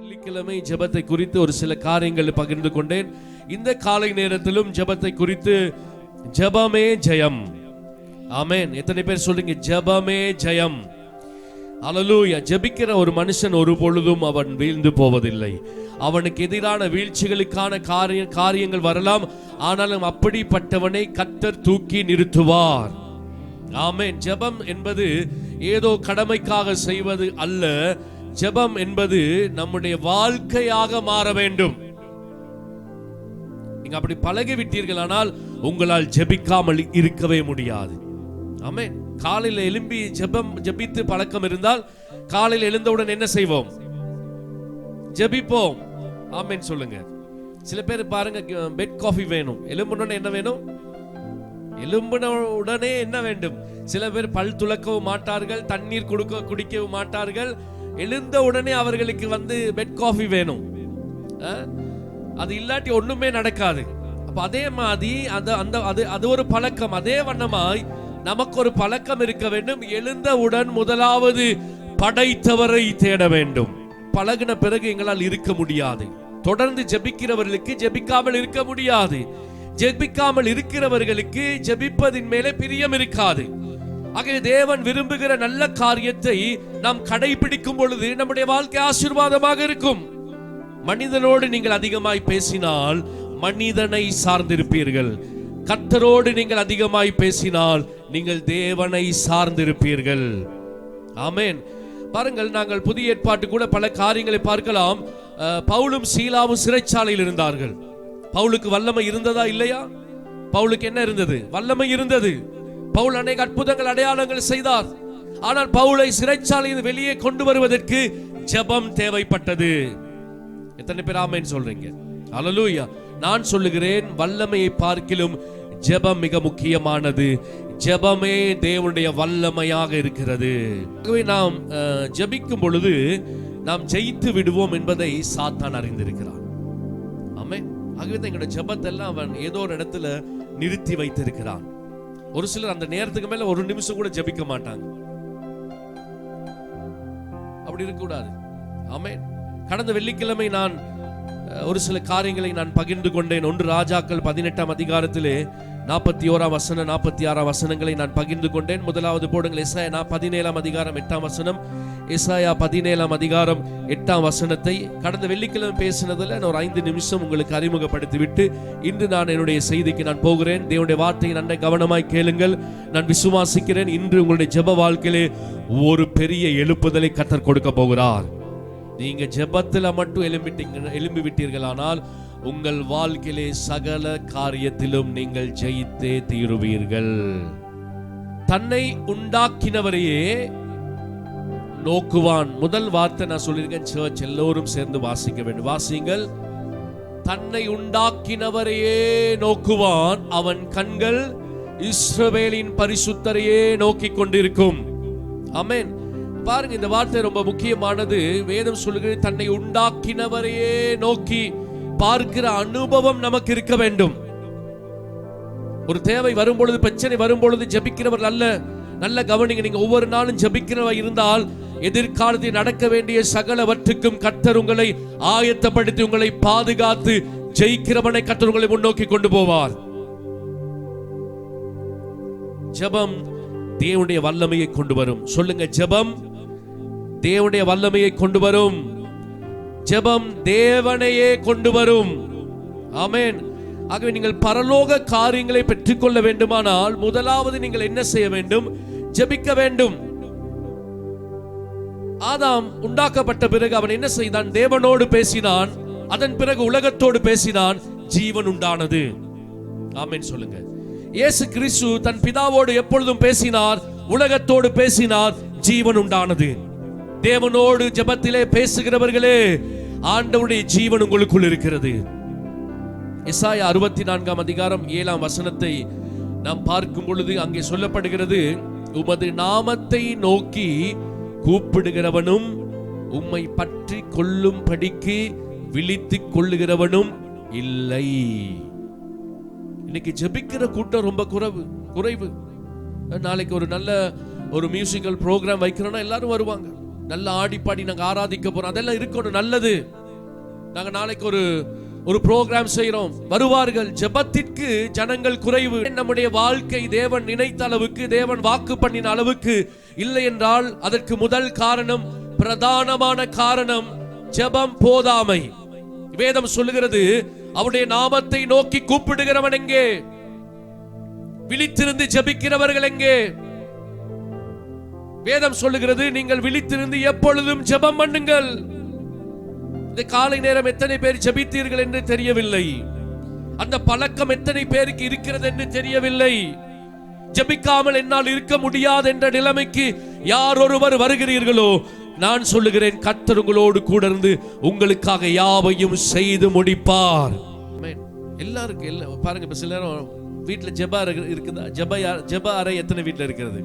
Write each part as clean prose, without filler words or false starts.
வெள்ளிக்கிழமை ஜெபத்தை குறித்து ஒரு சில காரியங்களை பகிர்ந்து கொண்டேன். இந்த காலை நேரத்திலும் ஜெபத்தை குறித்து ஜெபமே ஜெயம். ஆமென். எத்தனை பேர் சொல்றீங்க ஜெபமே ஜெயம்? அல்லேலூயா. ஜெபிக்கிற ஒரு மனுஷன் ஒரு பொழுதும் அவன் வீழ்ந்து போவதில்லை. அவனுக்கு எதிரான வீழ்ச்சிகளுக்கான காரியங்கள் வரலாம், ஆனாலும் அப்படிப்பட்டவனை கர்த்தர் தூக்கி நிறுத்துவார். ஆமென். ஜெபம் என்பது ஏதோ கடமைக்காக செய்வது அல்ல. ஜெபம் என்பது நம்முடைய வாழ்க்கையாக மாற வேண்டும். நீங்க அப்படி பழகி விட்டீர்கள், ஆனால் உங்களால் ஜெபிக்காமல் இருக்கவே முடியாது. ஆமென். காலையில் எழும்பி ஜெபித்து பழக்கம் இருந்தால் காலையில் எழுந்தவுடன் என்ன செய்வோம்? ஜெபிப்போம். ஆமென் சொல்லுங்க. சில பேர் பாருங்க, பெட் காஃபி வேணும். எழும்புன என்ன வேணும்? எழும்பின உடனே என்ன வேண்டும்? சில பேர் பல் துலக்கவும் மாட்டார்கள், தண்ணீர் குடிக்கவும் மாட்டார்கள். எழுந்த உடனே அவர்களுக்கு பெட் காஃபி வேணும். அது இல்லாட்டி ஒண்ணுமே நடக்காது. அப்ப அதே மாதிரி அது ஒரு பழக்கம். அதே வண்ணமாய் நமக்கு ஒரு பழக்கம் இருக்க வேண்டும். எழுந்தவுடன் முதலாவது படைத்தவரை தேட வேண்டும். பழகின பிறகு எங்களால் இருக்க முடியாது. தொடர்ந்து ஜெபிக்கிறவர்களுக்கு ஜெபிக்காமல் இருக்க முடியாது. ஜெபிக்காமல் இருக்கிறவர்களுக்கு ஜெபிப்பதின் மேலே பிரியம் இருக்காது. ஆகவே தேவன் விரும்புகிற நல்ல காரியத்தை நாம் கடைபிடிக்கும் பொழுது நம்முடைய வாழ்க்கை ஆசீர்வாதமாக இருக்கும். மனிதனோடு நீங்கள் அதிகமாய் பேசினால் மனிதனை சார்ந்திருப்பீர்கள். கர்த்தரோடு நீங்கள் அதிகமாய் பேசினால் நீங்கள் தேவனை சார்ந்திருப்பீர்கள். ஆமென். பாருங்கள், நாங்கள் புதிய ஏற்பாட்டு கூட பல காரியங்களை பார்க்கலாம். பவுலும் சீலாவும் சிறைச்சாலையில் இருந்தார்கள். பவுலுக்கு வல்லமை இருந்ததா இல்லையா? பவுலுக்கு என்ன இருந்தது? வல்லமை இருந்தது. பவுல் அநேக அற்புதங்கள் அடையாளங்கள் செய்தார். ஆனால் பவுலை சிறைச்சாலையில் வெளியே கொண்டு வருவதற்கு ஜெபம் தேவைப்பட்டது. எத்தனை பேர் ஆமென் சொல்றீங்க? அல்லேலூயா. நான் சொல்லுகிறேன், வல்லமையை பார்க்கிலும் ஜெபம் மிக முக்கியமானது. ஜெபமே தேவனுடைய வல்லமையாக இருக்கிறது. ஆகவே நாம் ஜெபிக்கும் பொழுது நாம் ஜெயித்து விடுவோம் என்பதை சாத்தான் அறிந்திருக்கிறான். ஆமென். ஆகவே எங்களுடைய ஜெபத்தை எல்லாம் அவன் ஏதோ ஒரு இடத்துல நிறுத்தி வைத்திருக்கிறான். ஒரு சிலர் அந்த நேரத்துக்கு மேல ஒரு நிமிஷம் கூட ஜெபிக்க மாட்டாங்க. அப்படி இருக்க கூடாது. ஆமென். கடந்த வெள்ளிக்கிழமை நான் ஒரு சில காரியங்களை நான் பகிர்ந்து கொண்டேன். 1 ராஜாக்கள் 18ஆம் அதிகாரத்திலே 41ஆம் வசனம் 46ஆம் வசனங்களை நான் பகிர்ந்து கொண்டேன். முதலாவது போடுங்கள். எசாயா 17ஆம் அதிகாரம் 8ஆம் வசனம். எசாயா 17ஆம் அதிகாரம் 8ஆம் வசனத்தை கடந்த வெள்ளிக்கிழமை பேசினதில் நான் ஒரு 5 நிமிஷம் உங்களுக்கு அறிமுகப்படுத்தி விட்டு இன்று நான் என்னுடைய செய்திக்கு நான் போகிறேன். தேவனுடைய வார்த்தையை நன்றாய் கவனமாய் கேளுங்கள். நான் விசுவாசிக்கிறேன், இன்று உங்களுடைய ஜெப வாழ்க்கையிலே ஒரு பெரிய எழுப்புதலை கர்த்தர் கொடுக்க போகிறார். நீங்க ஜெபத்துல மட்டும் எழும்பி விட்டீர்களானால் உங்கள் வாழ்க்கையிலே சகல காரியத்திலும் நீங்கள் ஜெயித்தே தீருவீர்கள். தன்னை உண்டாக்கினவரையே நோக்குவான். முதல் வார்த்தை நான் சொல்லியிருக்கேன். சர்ச் எல்லோரும் சேர்ந்து வாசிக்க வேண்டும். வாசிங்கள். தன்னை உண்டாக்கினவரையே நோக்குவான், அவன் கண்கள் இஸ்ரவேலின் பரிசுத்தரையே நோக்கி கொண்டிருக்கும். ஆமென். பாருங்க, இந்த வார்த்தை ரொம்ப முக்கியமானது. வேதம் சொல்லுகிறது, தன்னை உண்டாக்கினவரையே நோக்கி பார்க்கிற அனுபவம் நமக்கு இருக்க வேண்டும். ஒரு தேவை வரும்பொழுது, பிரச்சனை வரும்பொழுது ஜெபிக்கிறவர் நல்ல கவனிங்க. நீங்க ஒவ்வொரு நாளும் ஜெபிக்கிறவர் இருந்தால் எதிர்காலத்தில் நடக்க வேண்டிய சகலவற்றுக்கும் கர்த்தர் உங்களை ஆயத்தப்படுத்தி உங்களை பாதுகாத்து ஜெயிக்கிறவனை கர்த்தர் உங்களை முன்னோக்கி கொண்டு போவார். ஜெபம் தேவனுடைய வல்லமையை கொண்டு வரும். சொல்லுங்க, ஜெபம் தேவனுடைய வல்லமையை கொண்டு வரும். ஜெபம் தேவனையே கொண்டு வரும். ஆமென். ஆகவே நீங்கள் பரலோக காரியங்களை பெற்றுக்கொள்ள வேண்டுமானால் முதலாவது நீங்கள் என்ன செய்ய வேண்டும்? ஜெபிக்க வேண்டும். ஆதாம் உண்டாக்கப்பட்ட பிறகு அவன் என்ன செய்தான்? தேவனோடு பேசினான். அதன் பிறகு உலகத்தோடு பேசினான். ஜீவன் உண்டானது. ஆமென் சொல்லுங்க. இயேசு கிறிஸ்து தன் பிதாவோடு எப்பொழுதும் பேசினார், உலகத்தோடு பேசினார், ஜீவன் உண்டானது. தேவனோடு ஜெபத்திலே பேசுகிறவர்களே, ஆண்டவருடைய ஜீவன் உங்களுக்குள் இருக்கிறது. எசாயா 64ஆம் அதிகாரம் 7ஆம் வசனத்தை நாம் பார்க்கும் பொழுது அங்கே சொல்லப்படுகிறது, உமது நாமத்தை நோக்கி கூப்பிடுகிறவனும் உம்மை பற்றி கொள்ளும் படிக்கு விழித்துக் கொள்ளுகிறவனும் இல்லை. இன்னைக்கு ஜெபிக்கிற கூட்டம் ரொம்ப குறைவு. நாளைக்கு ஒரு நல்ல மியூசிக்கல் ப்ரோக்ராம் வைக்கிறோம்னா எல்லாரும் வருவாங்க. நல்ல ஆடிப்பாடி நாங்க ஆராதிக்க போறோம், அதெல்லாம் இருக்கணும், நல்லது. நாங்க நாளைக்கு ஒரு ப்ரோக்ராம் செய்யறோம், வருவார்கள். ஜெபத்திற்கு ஜனங்கள் குறைவு. நம்முடைய வாழ்க்கை தேவன் நினைத்த அளவுக்கு, தேவன் வாக்கு பண்ணின அளவுக்கு இல்லை என்றால் அதற்கு முதல் காரணம், பிரதானமான காரணம் ஜெபம் போதாமை. வேதம் சொல்லுகிறது, அவருடைய நாமத்தை நோக்கி கூப்பிடுகிறவன் எங்கே? விழித்திருந்து ஜெபிக்கிறவர்கள் எங்கே? வேதம் சொல்லுகிறது, நீங்கள் விழித்திருந்து எப்பொழுதும் ஜெபம் பண்ணுங்கள். இந்த காலை நேரம் எத்தனை பேர் ஜெபித்தீர்கள் என்று தெரியவில்லை. அந்த பழக்கம் எத்தனை பேருக்கு இருக்கிறது என்று தெரியவில்லை. ஜெபிக்காமல் என்னால் இருக்க முடியாது என்ற நிலைமைக்கு யார் ஒருவர் வருகிறீர்களோ, நான் சொல்லுகிறேன், கர்த்தர் உங்களோடு கூட இருந்து உங்களுக்காக யாவையும் செய்து முடிப்பார். எல்லாருக்கும் பாருங்க, இப்ப சில வீட்டுல ஜெப இருக்குதா? ஜெப அறை எத்தனை வீட்டுல இருக்கிறது?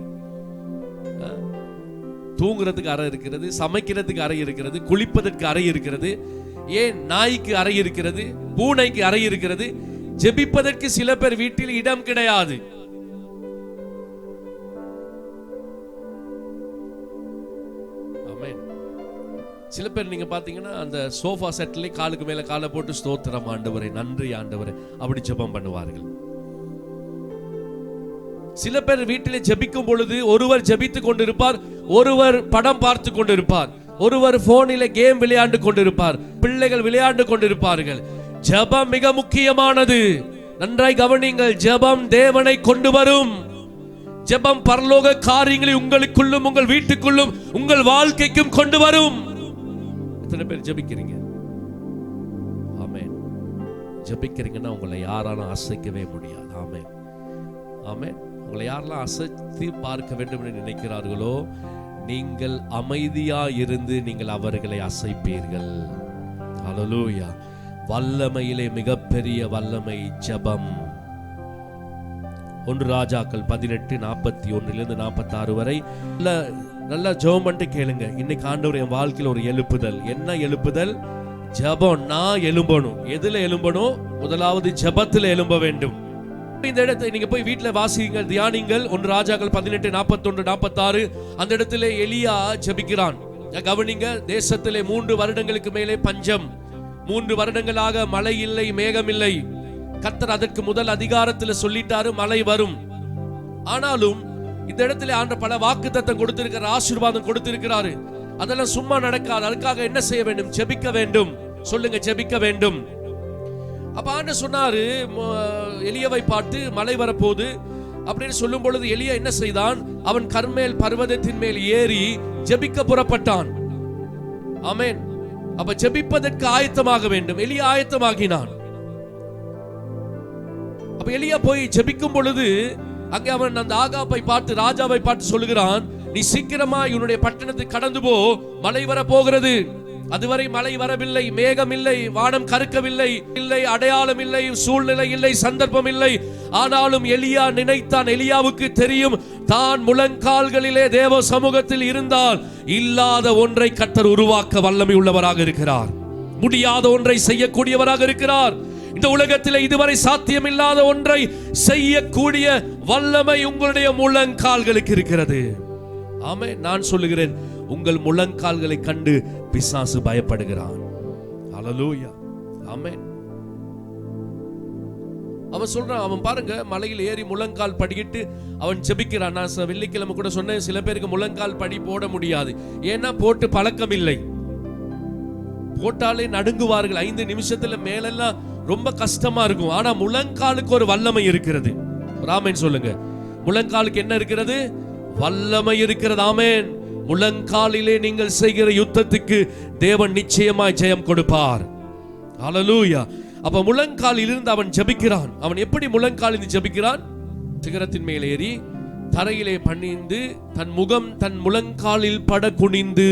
தூங்குறதுக்கு அறை இருக்கிறது, சமைக்கிறதுக்கு அறை இருக்கிறது, குளிப்பதற்கு அறை இருக்கிறது, ஏன் நாய்க்கு அறை இருக்கிறது, பூனைக்கு அறை இருக்கிறது. ஜெபிப்பதற்கு சில பேர் வீட்டில் இடம் கிடையாது. சில பேர் நீங்க பாத்தீங்கன்னா அந்த சோஃபா செட்ல காலுக்கு மேல காலை போட்டு ஸ்தோத்திரம் ஆண்டவரே, நன்றி ஆண்டவரே, அப்படி ஜெபம் பண்ணுவார்கள். சில பேர் வீட்டிலே ஜெபிக்கும் பொழுது ஒருவர் ஜெபித்துக் கொண்டிருப்பார், ஒருவர் படம் பார்த்து கொண்டிருப்பார், ஒருவர் போனிலே கேம் விளையாண்டு கொண்டிருப்பார், பிள்ளைகள் விளையாண்டு கொண்டிருப்பார்கள். ஜெபம் மிக முக்கியமானது. நன்றாய் கவனிங்கள். ஜெபம் தேவனை கொண்டு வரும். ஜெபம் பரலோக காரியங்களை உங்களுக்குள்ளும் உங்கள் வீட்டுக்குள்ளும் உங்கள் வாழ்க்கைக்கும் கொண்டு வரும். எத்தனை பேர் ஜெபிக்கிறீங்க? ஆமென். ஜெபிக்கிறீங்கன்னா உங்களை யாராலும் அசைக்கவே முடியாது. ஆமென், ஆமென். உங்களை யாரெல்லாம் அசைத்து பார்க்க வேண்டும் என்று நினைக்கிறார்களோ, நீங்கள் அமைதியா இருந்து நீங்கள் அவர்களை அசைப்பீர்கள். ஹல்லேலூயா. வல்லமையிலே மிகப்பெரிய வல்லமை ஜெபம். 1 ராஜாக்கள் 18:41-46 வரை நல்லா ஜெபம் பண்ணிட்டு கேளுங்க. இன்னைக்கு ஆண்டவர் என் வாழ்க்கையில் ஒரு எழுப்புதல். என்ன எழுப்புதல்? ஜெபம். நான் எழும்பணும். எதுல எழும்பணும்? முதலாவது ஜெபத்தில் எழும்ப வேண்டும். இந்த இடத்தை நீங்க போய் வீட்டுல வாசிங்கள், தியானிங்கள். 1 ராஜாக்கள் 18:41-46. அந்த இடத்துல எலியா ஜெபிக்கிறான். கவனிங்க. தேசத்திலே 3 வருடங்களுக்கு மேலே பஞ்சம், 3 வருடங்களாக மழை இல்லை, மேகம் இல்லை. கர்த்தர் அதற்கு முதல் அதிகாரத்தில் சொல்லிட்டாரு, மழை வரும். ஆனாலும் இந்த இடத்துல ஆண்டவர் பல வாக்குத்தத்தம் கொடுத்திருக்கிற, ஆசீர்வாதம் கொடுத்திருக்கிறாரு. அதெல்லாம் சும்மா நடக்காது. அதுக்காக என்ன செய்ய வேண்டும்? ஜெபிக்க வேண்டும். சொல்லுங்க, ஜெபிக்க வேண்டும். அப்ப ஆண்டவர் சொன்னாரு, எலியாவை பார்த்து மழை வரப்போகுது அப்படின்னு சொல்லும் பொழுது எலியா என்ன செய்தான்? அவன் கர்மேல் பர்வதத்தின் மேல் ஏறி ஜெபிக்க புறப்பட்டான். ஆமென். அப்ப ஜெபிப்பதற்கு ஆயத்தமாக வேண்டும். எலியா ஆயத்தமாகினான். அப்ப எலியா போய் ஜெபிக்கும் பொழுது அங்கே அவன் அந்த ஆகாபை பார்த்து, ராஜாவை பார்த்து சொல்லுகிறான், நீ சீக்கிரமா இவனுடைய பட்டணத்துக்கு கடந்து போ, மழை வர போகிறது. அதுவரை மழை வரவில்லை, மேகம் இல்லை, வானம் கருக்கவில்லை, இல்லை அடையாளம் இல்லை, சூழ்நிலை இல்லை, சந்தர்ப்பம் இல்லை. ஆனாலும் எலியா நினைத்தான், எலியாவுக்கு தெரியும், தான் முழங்கால்களிலே தேவ சமூகத்தில் இருந்தால் இல்லாத ஒன்றை கர்த்தர் உருவாக்க வல்லமை உள்ளவராக இருக்கிறார். முடியாத ஒன்றை செய்யக்கூடியவராக இருக்கிறார். இந்த உலகத்தில் இதுவரை சாத்தியமில்லாத ஒன்றை செய்யக்கூடிய வல்லமை உங்களுடைய முழங்கால்களுக்கு இருக்கிறது. ஆமென். நான் சொல்லுகிறேன், உங்கள் முழங்கால்களை கண்டு பிசாசு பயப்படுகிறான். ஹல்லேலூயா. ஆமென். அவன் சொல்றான், அவன் பாருங்க, மலையில் ஏறி முழங்கால் படிக்கிட்டு அவன் ஜெபிக்கிறான். நான் வெள்ளிக்கிழமை கூட சொன்னேன், சில பேருக்கு முழங்கால் படி போட முடியாது. ஏன்னா போட்டு பழக்கம் இல்லை. போட்டாலே நடுங்குவார்கள். 5 நிமிஷத்துல மேலெல்லாம் ரொம்ப கஷ்டமா இருக்கும். ஆனா முழங்காலுக்கு ஒரு வல்லமை இருக்கிறது. ஆமென் சொல்லுங்க. முழங்காலுக்கு என்ன இருக்கிறது? வல்லமை இருக்கிறது. ஆமென். முழங்காலிலே நீங்கள் செய்கிற யுத்தத்துக்கு தேவன் நிச்சயமாய் ஜெயம் கொடுப்பார். ஹல்லேலூயா. அப்ப முழங்காலில் இருந்து அவன் ஜெபிக்கிறான். அவன் எப்படி முழங்காலில் ஜெபிக்கிறான்? சிகரத்தின் மேல் ஏறி தரையிலே பணிந்து தன் முகம் தன் முழங்காலில் பட குனிந்து.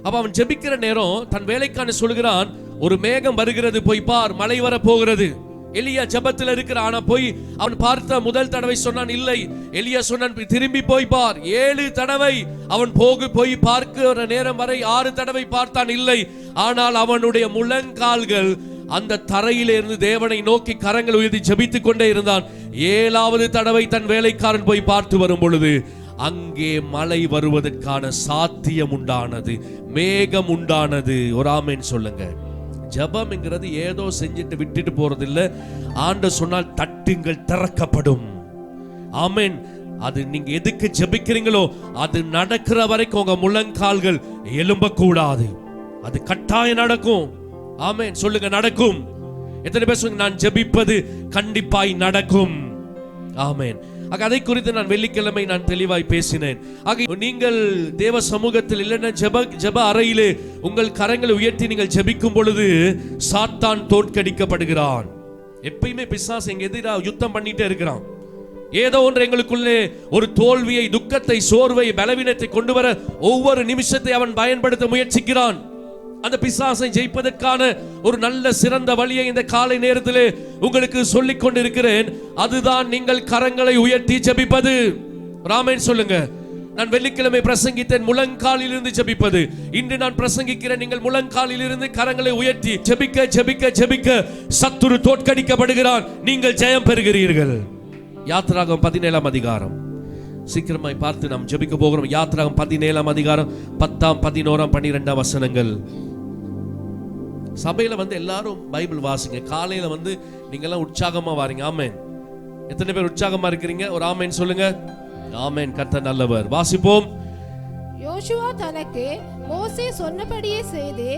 அப்ப அவன் ஜெபிக்கிற நேரம் தன் வேலைக்கான சொல்கிறான், ஒரு மேகம் வருகிறது, போய் பார், மழை வர போகிறது. எலியா ஜெபத்தில் இருக்கிறான். ஆனா போய் அவன் பார்த்த முதல் தடவை சொன்னான் இல்லை. எலியா சொன்னான், திரும்பி போய் பார். 7 தடவை அவன் போய் பார்க்கிற நேரம் வரை 6 தடவை பார்த்தான், இல்லை. ஆனால் அவனுடைய முழங்கால்கள் அந்த தரையிலே இருந்து தேவனை நோக்கி கரங்கள் உயர்த்தி ஜெபித்துக் கொண்டே இருந்தான். 7வது தடவை தன் வேலைக்காரன் போய் பார்த்து வரும் பொழுது அங்கே மழை வருவதற்கான சாத்தியம் உண்டானது, மேகம் உண்டானது. ஒரு ஆமென் சொல்லுங்க. ஜெபம்ங்கிறது ஏதோ செஞ்சுட்டு விட்டுட்டு போறது இல்ல. ஆண்டவர் சொன்னால் தட்டுங்கள் திறக்கப்படும். ஆமென். அது நீங்க எதுக்கு ஜெபிக்கிறீங்களோ அது நடக்கிற வரைக்கும் உங்க முழங்கால்கள் எழும்ப கூடாது. அது கட்டாயம் நடக்கும். ஆமென் சொல்லுங்க. நடக்கும். எத்தனை பேர் சொல்லுங்க நான் ஜெபிப்பது கண்டிப்பாய் நடக்கும். ஆமென். அதை குறித்து நான் வெள்ளிக்கிழமை நான் தெளிவாய் பேசினேன். நீங்கள் தேவ சமூகத்தில் இல்லைன்னா ஜெப அறையிலே உங்கள் கரங்களை உயர்த்தி நீங்கள் ஜெபிக்கும் பொழுது சாத்தான் தோற்கடிக்கப்படுகிறான். எப்பயுமே பிசாசு எங்க எதிராக யுத்தம் பண்ணிட்டே இருக்கிறான். ஏதோ ஒன்று எங்களுக்குள்ளே ஒரு தோல்வியை, துக்கத்தை, சோர்வை, பலவீனத்தை கொண்டு வர ஒவ்வொரு நிமிஷத்தை அவன் பயன்படுத்த முயற்சிக்கிறான். அந்த பிசாசை ஜெயிப்பதற்கான ஒரு நல்ல சிறந்த வழியை இந்த காலை நேரத்திலே உங்களுக்கு சொல்லிக் கொண்டிருக்கிறேன். அதுதான் நீங்கள் கரங்களை உயர்த்தி ஜெபிப்பது. ஆமென் சொல்லுங்க. நான் வெள்ளிக்கிழமை பிரசங்கித்தேன் முழங்காலில் இருந்து ஜெபிப்பது. இன்று நான் பிரசங்கிக்கிறேன் நீங்கள் முழங்காலில் இருந்து கரங்களை உயர்த்தி ஜெபிக்க ஜெபிக்க ஜெபிக்க சத்துரு தோற்கடிக்கப்படுகிறான், நீங்கள் ஜெயம் பெறுகிறீர்கள். யாத்திராகமம் 17ஆம் அதிகாரம் சீக்கிரமாய் பார்த்து நாம் ஜெபிக்க போகிறோம். யாத்திராகமம் 17ஆம் அதிகாரம் 10, 11, 12 வசனங்கள். சபையில எல்லாரும் பைபிள் வாசிங்க. காலையில நீங்க எல்லாம் உற்சாகமா வாரீங்க. ஆமென். எத்தனை பேர் உற்சாகமா இருக்கிறீங்க? ஒரு ஆமென் சொல்லுங்க. ஆமென். கர்த்தர் நல்லவர். வாசிப்போம். யோசுவா தனக்கு மோசே சொன்னபடியே செய்து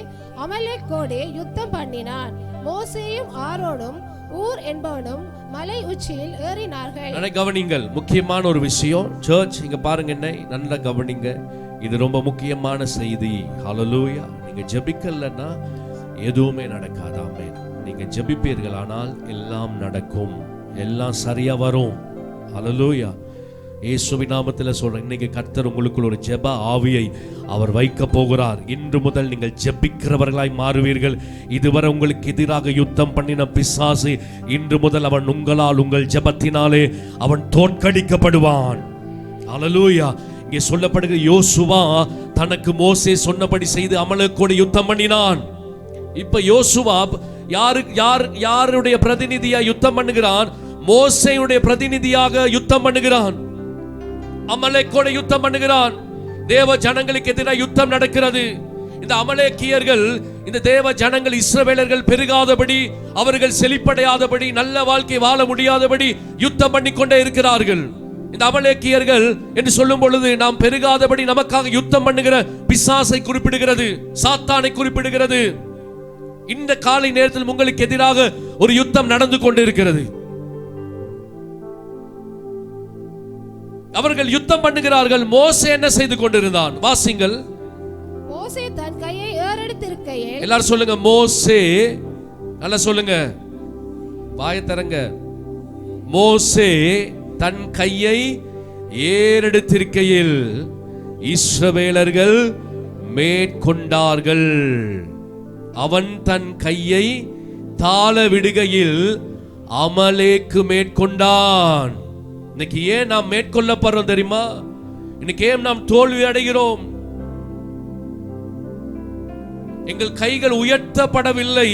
அமலேக்கோடே யுத்தம் பண்ணினான். மோசேயும் ஆரோனும் ஊர் என்பவனும் மலை உச்சியில் ஏறினார்கள். கவனிங்கள், முக்கியமான ஒரு விஷயம். சர்ச் இங்க பாருங்க, என்ன நல்லா கவனிங்க. இது ரொம்ப முக்கியமான செய்தி. ஹல்லேலூயா. நீங்க ஜெபிக்கலன்னா எதுவுமே நடக்காது. ஆமென். நீங்க ஜெபிப்பீர்கள் ஆனால் எல்லாம் நடக்கும், எல்லாம் சரியா வரும். ஹல்லேலூயா. இயேசுவின் நாமத்தில் சொல்றேன், இன்னைக்கு கர்த்தர் உங்களுக்குள் ஒரு ஜெப ஆவியை அவர் வைக்க போகிறார். இன்று முதல் நீங்கள் ஜெபிக்கிறவர்களாய் மாறுவீர்கள். இதுவரை உங்களுக்கு எதிராக யுத்தம் பண்ணின பிசாசு இன்று முதல் அவன் உங்களால், உங்கள் ஜெபத்தினாலே அவன் தோற்கடிக்கப்படுவான். ஹல்லேலூயா. இங்கே சொல்லப்படுகிற யோசுவா தனக்கு மோசே சொன்னபடி செய்து அமலேக்கோடு யுத்தம் பண்ணினான். இப்ப யோசுவா யாருடைய பிரதிநிதியா யுத்தம் பண்ணுகிறான்? மோசேயுடைய பிரதிநிதியாக யுத்தம் பண்ணுகிறான். அமலேக்கோடு யுத்தம் பண்ணுகிறான். தேவ ஜனங்களுக்கு எதிராக யுத்தம் நடக்கிறது. இந்த அமலேக்கியர்கள், இந்த தேவ ஜனங்கள், இஸ்ரவேலர்கள் பெருகாதபடி, அவர்கள் செழிப்படையாதபடி, நல்ல வாழ்க்கை வாழ முடியாதபடி யுத்தம் பண்ணிக்கொண்டே இருக்கிறார்கள். இந்த அமலேக்கியர்கள் என்று சொல்லும் பொழுது நாம் பெருகாதபடி நமக்காக யுத்தம் பண்ணுகிற பிசாசை குறிப்பிடுகிறது, சாத்தானை குறிப்பிடுகிறது. இந்த காலை நேரத்தில் உங்களுக்கு எதிராக ஒரு யுத்தம் நடந்து கொண்டிருக்கிறது. அவர்கள் யுத்தம் பண்ணுகிறார்கள். மோசே என்ன செய்து கொண்டிருந்தான்? வாசிங்கள். மோசே தன் கையை ஏறெடுத்திருக்கையில், எல்லாரும் சொல்லுங்க மோசே. நல்லா சொல்லுங்க, வாயை திறங்க. மோசே தன் கையை ஏறெடுத்திருக்கையில் இஸ்ரவேலர்கள் மேற்கொண்டார்கள். அவன் தன் கையை தாழ விடுகையில் அமலேக்கு மேற்கொண்டான். இன்னைக்கு ஏன் நாம் மேற்கொள்ளப்படுறோம் தெரியுமா? இன்னைக்கு ஏன் நாம் தோல்வி அடைகிறோம்? எங்கள் கைகள் உயர்த்தப்படவில்லை.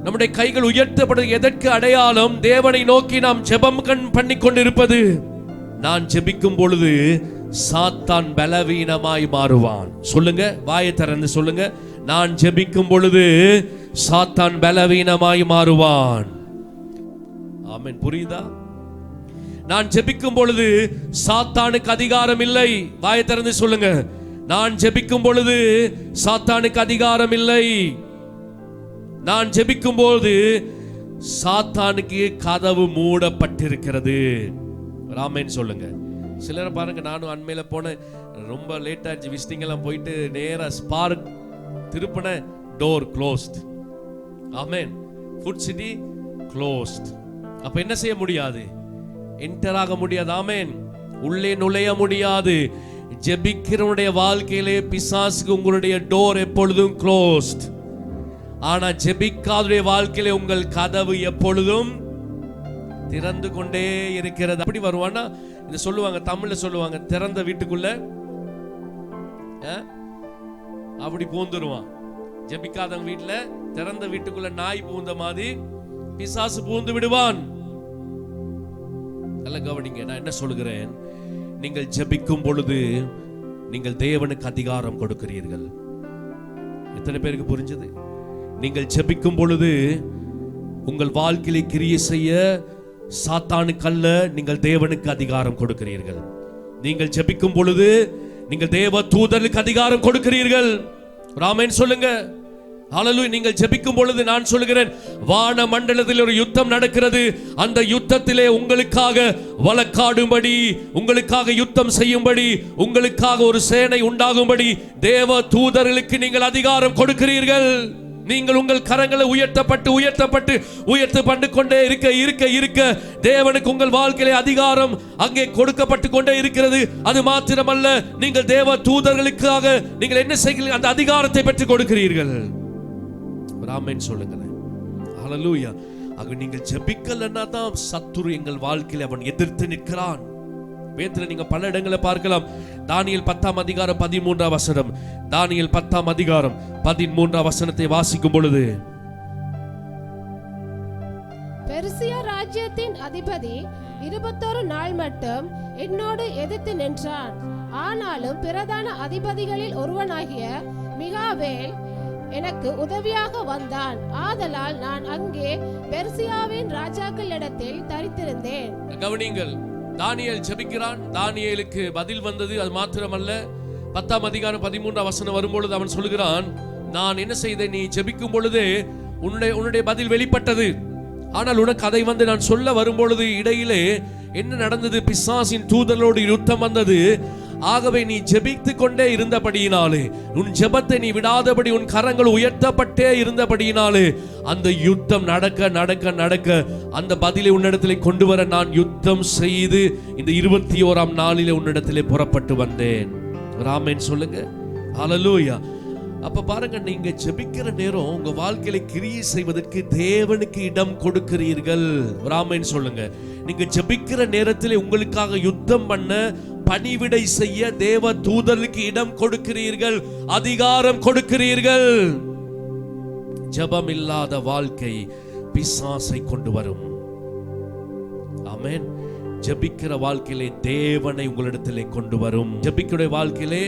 நம்முடைய கைகள் உயர்த்தப்பட எதற்கு அடையாளம்? தேவனை நோக்கி நாம் ஜெபம் பண்ணி கொண்டிருப்பது. நான் ஜெபிக்கும் பொழுது சாத்தான் பலவீனமாய் மாறுவான். சொல்லுங்க, வாயை திறந்து சொல்லுங்க. நான் ஜெபிக்கும் பொழுது சாத்தான் பலவீனமாய் மாறுவான். ஆமென். புரியுதா? நான் ஜெபிக்கும் பொழுது சாத்தானுக்கு அதிகாரம் இல்லை. வாயை திறந்து சொல்லுங்க. நான் ஜெபிக்கும் பொழுது சாத்தானுக்கு அதிகாரம் இல்லை. நான் ஜெபிக்கும் போது சாத்தானுக்கு கதவு மூடப்பட்டிருக்கிறது. ஆமென் சொல்லுங்க. சிலரை பாருங்க, நானும் அண்மையில போன ரொம்ப லேட் ஆச்சு, விசிட்டிங் எல்லாம் போயிட்டு நேரா ஸ்பார்க் திருப்பின, door closed. Amen. Food city closed. அப்ப என்ன செய்ய முடியாது? என்டர் ஆக முடியாது. ஆமென். உள்ளே நுழைய முடியாது. ஜெபிக்கிறவனுடைய வாழ்க்கையிலே பிசாசுக்கு உங்களுடைய டோர் எப்பொழுதும் க்ளோஸ்ட். ஆனா ஜெபிக்காதுடைய வாழ்க்கையிலே உங்கள் கதவு எப்பொழுதும் திறந்து கொண்டே இருக்கிறது. அப்படி வருவானா? இந்த சொல்லுவாங்க, தமிழ்ல சொல்லுவாங்க, திறந்த வீட்டுக்குள்ள அப்படி பூந்துருவான். ஜெபிக்காதவங்க வீட்டுல திறந்த வீட்டுக்குள்ள நாய் பூந்த மாதிரி பிசாசு பூந்து விடுவான். நல்ல கவனிங்க, நான் என்ன சொல்கிறேன்? நீங்கள் ஜெபிக்கும் பொழுது நீங்கள் தேவனுக்கு அதிகாரம் கொடுக்கிறீர்கள். எத்தனை பேருக்கு புரிஞ்சது? நீங்கள் ஜெபிக்கும் பொழுது உங்கள் வாழ்க்கையை கிரியை செய்ய சாத்தானுக்கல்ல, நீங்கள் தேவனுக்கு அதிகாரம் கொடுக்கிறீர்கள். நீங்கள் ஜெபிக்கும் பொழுது நீங்கள் தேவ தூதருக்கு அதிகாரம் கொடுக்கிறீர்கள். ஆமென் சொல்லுங்க. ஹல்லேலூயா. நீங்கள் ஜெபிக்கும் பொழுது நான் சொல்கிறேன், வான மண்டலத்தில் ஒரு யுத்தம் நடக்கிறது. அந்த யுத்தத்திலே உங்களுக்காக வழக்காடும்படி, உங்களுக்காக யுத்தம் செய்யும்படி, உங்களுக்காக ஒரு சேனை உண்டாகும்படி தேவ தூதர்களுக்கு நீங்கள் அதிகாரம் கொடுக்கிறீர்கள். நீங்கள் உங்கள் கரங்களை உயர்த்தப்பட்டு கொண்டே இருக்க தேவனுக்கு உங்கள் வாழ்க்கையிலே அதிகாரம் அங்கே கொடுக்கப்பட்டு கொண்டே இருக்கிறது. அது மாத்திரமல்ல, நீங்கள் தேவ தூதர்களுக்காக நீங்கள் என்ன செய்கிறீர்கள்? அந்த அதிகாரத்தை பெற்றுக் கொடுக்கிறீர்கள். ஆமென் சொல்லுங்களேன். ஹல்லேலூயா. ஆக நீங்கள் ஜெபிக்கலன்னா தான் சத்துரு எங்கள் வாழ்க்கையில அவன் எதிர்த்து நிற்கிறான். வேதத்துல நீங்க பல இடங்களை பார்க்கலாம். தானியேல் 10ஆம் அதிகாரம் 13ஆம் வசனம். தானியேல் 10ஆம் அதிகாரம் 13ஆம் வசனத்தை வாசிக்கும் பொழுது, பெர்சியா ராஜ்யத்தின் அதிபதி 21 நாள் மட்டும் என்னோடு எதிர்த்து நின்றான். ஆனாலும் பிரதான அதிபதிகளில் ஒருவனாகிய மிகாவேல் எனக்கு உதவியாக வந்தான். ஆதலால் நான் அங்கே பெர்சியாவின் ராஜாக்களிடத்தில் தரித்திருந்தேன். கவனிங்கள், தானியேல் ஜெபிக்கிறான். தானியேலுக்கு பதில் வந்தது. அது மாத்திரமல்ல, 10ஆம் அதிகாரம் 13ஆம் வசனம் வரும்பொழுது அவன் சொல்கிறான், நான் என்ன செய்தேன்? நீ ஜெபிக்கும் பொழுது உன்னுடைய பதில் வெளிப்பட்டது. ஆனால் உனக்கு அதை நான் சொல்ல வரும்பொழுது இடையிலே என்ன நடந்தது? பிசாசின் தூதர்களோடு யுத்தம் வந்தது. ஆகவே நீ ஜெபித்து கொண்டே இருந்தபடியினாலே, உன் ஜெபத்தை நீ விடாதபடி உன் கரங்கள் உயர்த்தப்பட்டே இருந்தபடியினாலே அந்த யுத்தம் நடக்க அந்த பதிலை உன்னிடத்திலே கொண்டு வர நான் யுத்தம் செய்து இந்த 21ஆம் நாளிலே உன்னிடத்திலே புறப்பட்டு வந்தேன். ஆமென் சொல்லுங்க. ஹல்லேலூயா. அப்ப பாருங்க, நீங்க ஜெபிக்கிற நேரம் உங்க வாழ்க்கையில கிரியை செய்வதற்கு தேவனுக்கு இடம் கொடுக்கிறீர்கள். ஆமென் சொல்லுங்க. நீங்க ஜெபிக்கிற நேரத்தில் உங்களுக்காக யுத்தம் பண்ண, பணிவிடை செய்ய தேவ தூதருக்கு இடம் கொடுக்கிறீர்கள், அதிகாரம் கொடுக்கிறீர்கள். ஜெபம் இல்லாத வாழ்க்கை பிசாசை கொண்டு வரும். ஆமென். ஜெபிக்கிற வாழ்க்கையிலே தேவனை உங்களிடத்திலே கொண்டு வரும். ஜெபிக்கிற வாழ்க்கையிலே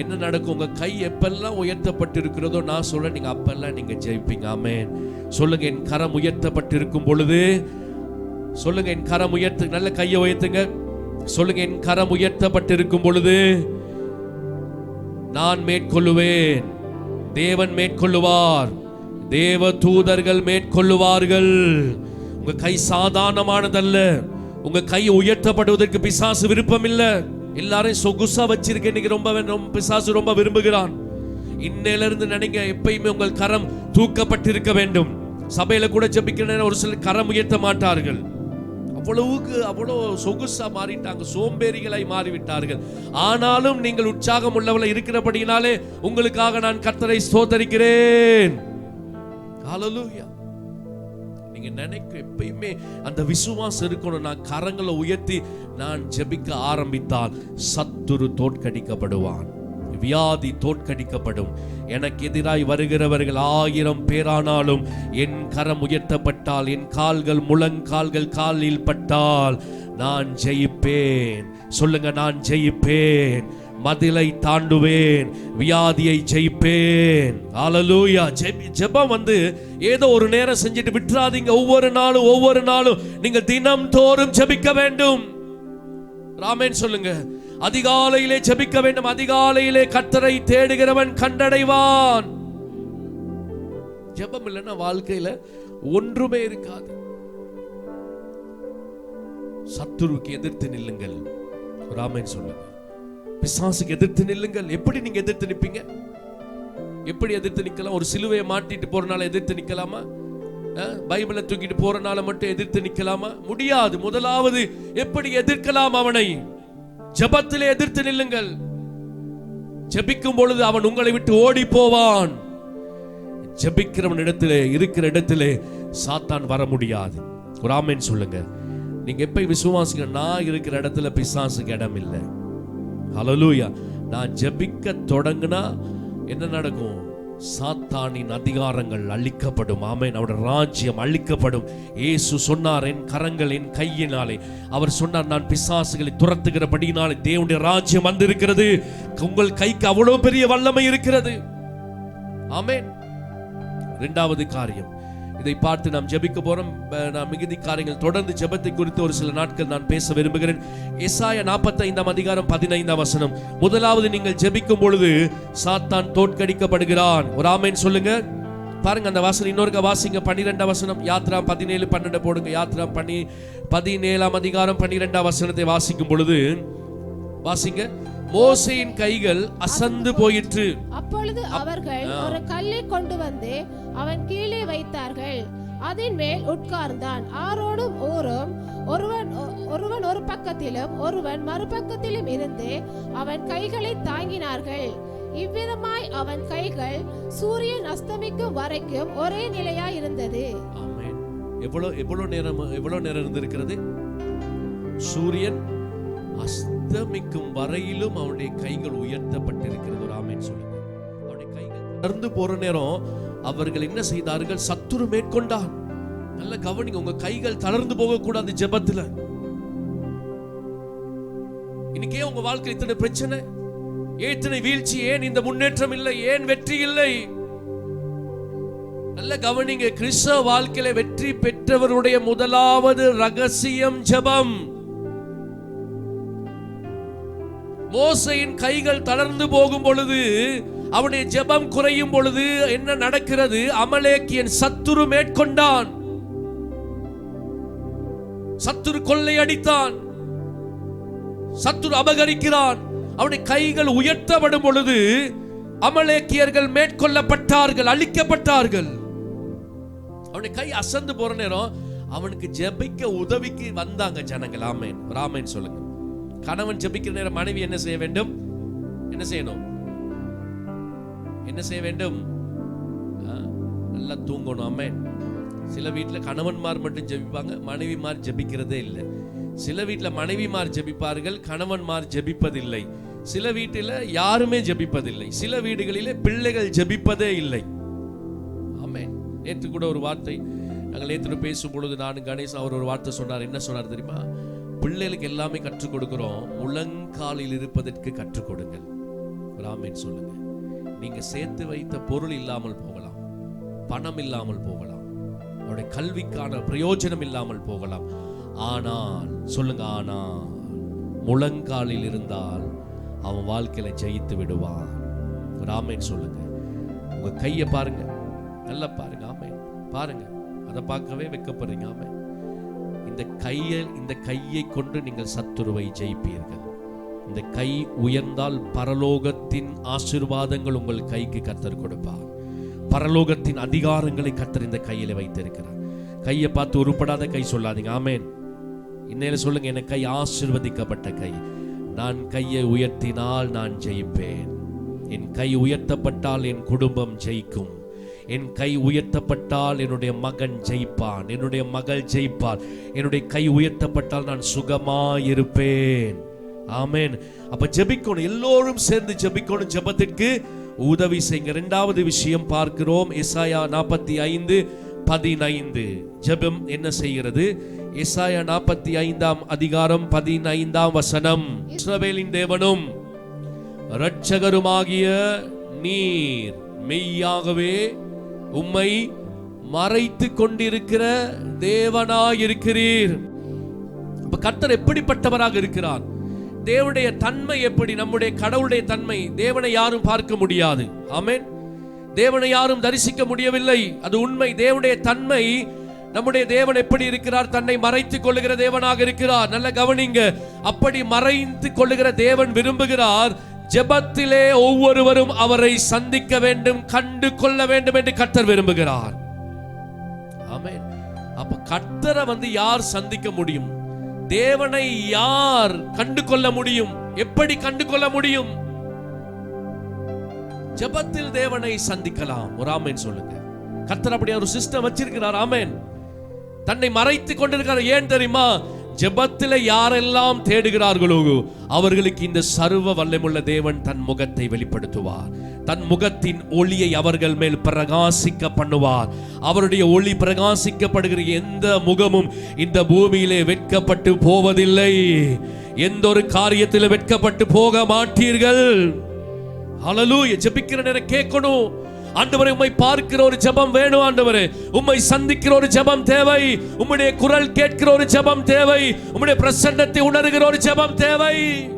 என்ன நடக்கும்? உங்க கை எப்பெல்லாம் உயர்த்தப்பட்டிருக்கிறதோ நான் சொல்ல, நீங்க அப்பெல்லாம் நீங்க ஜெபிப்பீங்க. ஆமென் சொல்லுங்க. என் கரம் உயர்த்தப்பட்டிருக்கும் பொழுது சொல்லுங்க, என் கரம் உயர்த்து, நல்ல கையை உயர்த்துங்க. சொல்லுங்க, என் கரம் உயர்த்தப்பட்டிருக்கும் பொழுது நான் மேற்கொள்ளுவேன். தேவன் மேற்கொள்ளுவார், தேவ தூதர்கள் மேற்கொள்ளுவார்கள். உங்க கை சாதாரணமானதல்ல. உங்க கை உயர்த்தப்படுவதற்கு பிசாசு விருப்பம் இல்ல. எல்லாரும் சொகுசா வச்சிருக்க இன்னைக்கு ரொம்ப பிசாசு ரொம்ப விரும்புகிறான். இன்னையில இருந்து நினைங்க, எப்பயுமே உங்கள் கரம் தூக்கப்பட்டிருக்க வேண்டும். சபையில கூட ஜெபிக்கிற ஒரு சிலர் கரம் உயர்த்த மாட்டார்கள். அவ்வளோ சொகுசா மாறிட்டாங்க, சோம்பேறிகளாய் மாறிவிட்டார்கள். ஆனாலும் நீங்கள் உற்சாகம் உள்ளவளை இருக்கிறபடினாலே உங்களுக்காக நான் கர்த்தரை ஸ்தோத்தரிக்கிறேன். ஹல்லேலூயா. நீங்க நினைக்க எப்பயுமே அந்த விசுவாசம் இருக்கணும். நான் கரங்களை உயர்த்தி நான் ஜெபிக்க ஆரம்பித்தால் சத்துரு தோற்கடிக்கப்படுவான், வியாதி தோற்கடிக்கப்படும். எனக்கு எதிராய் வருகிறவர்கள் 1000 பேரானாலும் என் கரம் உயர்த்தப்பட்டால், என் கால்கள் முழங்கால்கள் காலில் பட்டால் நான் ஜெயிப்பேன். சொல்லுங்க, நான் ஜெயிப்பேன். மதிலை தாண்டுவேன், வியாதியை ஜெயிப்பேன். ஹல்லேலூயா. ஜெபம் ஏதோ ஒரு நேரம் செஞ்சுட்டு விட்டுறாதீங்க. ஒவ்வொரு நாளும் நீங்க தினம் தோறும் ஜெபிக்க வேண்டும். ஆமென் சொல்லுங்க. அதிகாலையிலே ஜெபிக்க வேண்டும். அதிகாலையிலே கர்த்தரை தேடுகிறவன் கண்டடைவான். ஜெபம் இல்லைன்னா வாழ்க்கையில ஒன்றுமே இருக்காது. சத்துருவுக்கு எதிர்த்து நில்லுங்கள். ஆமென் சொல்லுங்க. பிசாசுக்கு எதிர்த்து நில்லுங்கள். எப்படி நீங்க எதிர்த்து நிப்பீங்க? எப்படி எதிர்த்து நிக்கலாம்? ஒரு சிலுவையை மாட்டிட்டு போறனால எதிர்த்து நிக்கலாமா? பைபிளை தூக்கிட்டு போறனால மட்டும் எதிர்த்து நிக்கலாமா? முடியாது. முதலாவது எப்படி எதிர்க்கலாம் அவனை? ஜெபத்திலே எதிர்த்து நில்லுங்கள். ஜெபிக்கும் பொழுது அவன் உங்களை விட்டு ஓடி போவான். ஜெபிக்கிறவன் இடத்திலே இருக்கிற இடத்திலே சாத்தான் வர முடியாது. ஒரு ஆமென் சொல்லுங்க. நீங்க எப்ப விசுவாசிங்க, நான் இருக்கிற இடத்துல பிசாசுக்கு இடம் இல்லை. ஹல்லேலூயா. நான் ஜெபிக்க தொடங்கினா என்ன நடக்கும்? சாத்தானின் அதிகாரங்கள் அழிக்கப்படும். ஆமென். அவருடைய ராஜ்யம் அழிக்கப்படும். இயேசு சொன்னார், என் கரங்கள் என் கையினாலே, அவர் சொன்னார், நான் பிசாசுகளை துரத்துகிறபடியினாலே தேவனுடைய ராஜ்யம் வந்திருக்கிறது. உங்கள் கைக்கு அவ்வளவு பெரிய வல்லமை இருக்கிறது. ஆமென். இரண்டாவது காரியம், இதை பார்த்து நாம் ஜெபிக்க போறோம். நான் மிகுதி காரியங்கள் தொடர்ந்து ஜெபத்தை குறித்து ஒரு சில நாட்கள் நான் பேச விரும்புகிறேன். எசாயா 45 அதிகாரம் 15 வசனம். முதலாவது, நீங்கள் ஜெபிக்கும் பொழுது சாத்தான் தோற்கடிக்கப்படுகிறான். ஒரு ஆமென் சொல்லுங்க. பாருங்க அந்த வாசனம் இன்னொரு வாசிங்க. 12 வசனம். யாத்ரா 17:12 போடுங்க. யாத்ரா 17 அதிகாரம் 12 வசனத்தை வாசிக்கும் பொழுது வாசிங்க. மோசேயின் கைகள் அசந்து போயிற்று. அப்பொழுது அவர்கள் ஒரு கல்லை கொண்டு வந்து அவன் கீழே வைத்தார்கள். அதன் மேல் உட்கார்ந்தான். ஆரோனும் ஊரும் ஒருவன் ஒரு பக்கத்திலும் ஒருவன் மறுபக்கத்திலும் இருந்து அவன் கைகளை தாங்கினார்கள். இவ்விதமாய் அவன் கைகள் சூரியன் அஸ்தமிக்கும் வரைக்கும் ஒரே நிலையாய் இருந்தது. ஆமென். எவ்வளவு நேரம் இருந்திருக்கிறது? சூரியன் அஸ்தமிக்கும் வரையிலும் அவனுடைய கைகள் உயர்த்தப்பட்டிருக்கிறது. ஒரு ஆமென் சொல்லுங்க. அவனுடைய கைகள் தொடர்ந்து போற நேரம் அவர்கள் என்ன செய்தார்கள்? சத்துரு மேற்கொண்டான். நல்ல கவனிங்க, உங்க கைகள் தளர்ந்து போக கூடாது ஜெபத்துல. இன்னைக்கே உங்க வாழ்க்கையில் இத்தனை பிரச்சனை, இத்தனை வீழ்ச்சி, ஏன் இந்த முன்னேற்றம் இல்லை, ஏன் வெற்றி இல்லை? நல்ல கவனிங்க, கிறிஸ்தவ வாழ்க்கையில வெற்றி பெற்றவருடைய முதலாவது ரகசியம் ஜெபம். மோசேயின் கைகள் தளர்ந்து போகும் பொழுது, அவனுடைய ஜெபம் குறையும் பொழுது என்ன நடக்கிறது? அமலேக்கியன் சத்துரு மேற்கொண்டான். சத்துரு கொள்ளையடித்தான், சத்துரு அபகரிக்கிறான். அவனுடைய கைகள் உயர்த்தப்படும் பொழுது அமலேக்கியர்கள் மேற்கொள்ளப்பட்டார்கள், அழிக்கப்பட்டார்கள். அவனுடைய கை அசந்து போற நேரம் அவனுக்கு ஜெபிக்க உதவிக்கு வந்தாங்க ஜனங்கள். ஆமென். ஆமென் சொல்லுங்க. கணவன் ஜெபிக்கிற நேரம் மனைவி என்ன செய்ய வேண்டும்? என்ன செய்யணும்? என்ன செய்ய வேண்டும்? நல்லா தூங்கணும். ஆமென். சில வீட்டுல கணவன்மார் மட்டும் ஜெபிப்பாங்க, மனைவிமார் ஜெபிக்கிறதே இல்லை. சில வீட்டுல மனைவிமார் ஜெபிப்பார்கள், கணவன்மார் ஜெபிப்பதில்லை. சில வீட்டில் யாருமே ஜெபிப்பதில்லை. சில வீடுகளிலே பிள்ளைகள் ஜெபிப்பதே இல்லை. ஆமென். நேற்று கூட ஒரு வார்த்தை நாங்கள் நேற்று பேசும் பொழுது நான் கணேஷ் அவர் ஒரு வார்த்தை சொன்னார். என்ன சொன்னார் தெரியுமா? பிள்ளைகளுக்கு எல்லாமே கற்றுக் கொடுக்கிறோம், முழங்காலில் இருப்பதற்கு கற்றுக் கொடுங்கள். ஆமென் சொல்லுங்க. நீங்க சேர்த்து வைத்த பொருள் இல்லாமல் போகலாம், பணம் இல்லாமல் போகலாம், அவருடைய கல்விக்கான பிரயோஜனம் இல்லாமல் போகலாம். ஆனால் சொல்லுங்க, ஆனால் முழங்காலில் இருந்தால் அவன் வாழ்க்கையில ஜெயித்து விடுவான். ஆமென் சொல்லுங்க. உங்க கையை பாருங்க, நல்லா பாருங்க. ஆமென். பாருங்க, அதை பார்க்கவே வெட்கப்படுறீங்க. ஆமென். இந்த கையை கொண்டு நீங்கள் சத்துருவை ஜெயிப்பீர்கள். இந்த கை உயர்ந்தால் பரலோகத்தின் ஆசீர்வாதங்கள் உங்கள் கைக்கு கர்த்தர் கொடுப்பார். பரலோகத்தின் அதிகாரங்களை கர்த்தர் இந்த கையில வைத்திருக்கிறார். கையை பார்த்து உருப்படாத கை சொல்லாதீங்க. ஆமென். இன்னையில சொல்லுங்க, என் கை ஆசீர்வதிக்கப்பட்ட கை. நான் கையை உயர்த்தினால் நான் ஜெயிப்பேன். என் கை உயர்த்தப்பட்டால் என் குடும்பம் ஜெயிக்கும். என் கை உயர்த்தப்பட்டால் என்னுடைய மகன் ஜெயிப்பான், என்னுடைய மகள் ஜெயிப்பார். என்னுடைய கை உயர்த்தப்பட்டால் நான் சுகமாயிருப்பேன். ஆமென். அப்ப ஜெபிக்கணும், எல்லோரும் சேர்ந்து ஜெபிக்கணும். ஜெபத்திற்கு உதவி செய்யுங்க. இரண்டாவது விஷயம் பார்க்கிறோம். எசாயா 45:15. ஜெபம் என்ன செய்கிறது? எசாயா 45 அதிகாரம் 15 வசனம். இஸ்ரவேலின் தேவனும் இரட்சகருமாகிய நீர் மெய்யாகவே உம்மை மறைத்து கொண்டிருக்கிற தேவனாயிருக்கிறீர். அப்ப கர்த்தர் எப்படிப்பட்டவராக இருக்கிறார்? தேவனுடைய தன்மை எப்படி? நம்முடைய கடவுளுடைய தன்மை. தேவனை யாரும் பார்க்க முடியாது. ஆமென். தேவனை யாரும் தரிசிக்க முடியவில்லை, அது உண்மை. தேவனுடைய தன்மை, நம்முடைய தேவன் எப்படி இருக்கிறார்? தன்னை மறைத்துக் கொள்ளுகிற தேவனாக இருக்கிறார். நல்ல கவனிங்க. அப்படி மறைத்து கொள்ளுகிற தேவன் விரும்புகிறார் ஜெபத்திலே ஒவ்வொருவரும் அவரை சந்திக்க வேண்டும், கண்டு கொள்ள வேண்டும் என்று கர்த்தர் விரும்புகிறார். ஆமென். அப்ப கர்த்தரை யார் சந்திக்க முடியும்? தேவனை யார் கண்டு கொள்ள முடியும்? எப்படி கண்டு கொள்ள முடியும்? ஜெபத்தில் தேவனை சந்திக்கலாம். ஒரு ஆமென் சொல்லுங்க. கர்த்தர் அப்படி ஒரு சிஸ்டம் வச்சிருக்கிறார். ஆமென். தன்னை மறைத்து கொண்டிருக்கிறார். ஏன் தெரியுமா? ஜெபத்தில் யாரெல்லாம் தேடுகிறார்களோ அவர்களுக்கு இந்த சர்வ வல்லமையுள்ள தேவன் தன் முகத்தை வெளிப்படுத்துவார். தன் முகத்தின் ஒளியை அவர்கள் மேல் பிரகாசிக்க பண்ணுவார். அவருடைய ஒளி பிரகாசிக்கப்படுகிற எந்த முகமும் இந்த பூமியிலே வெட்கப்பட்டு போவதில்லை. எந்த ஒரு காரியத்தில் வெட்கப்பட்டு போக மாட்டீர்கள். ஹல்லேலூயா. ஜெபிக்கிற நேரம் கேட்கணும். ஆண்டவரே, உம்மை பார்க்கிற ஒரு ஜெபம் வேணும். ஆண்டவரே, உம்மை சந்திக்கிற ஒரு ஜெபம் தேவை. உம்முடைய குரல் கேட்கிற ஒரு ஜெபம் தேவை. உம்முடைய பிரசன்னத்தை உணர்கிற ஒரு ஜெபம் தேவை.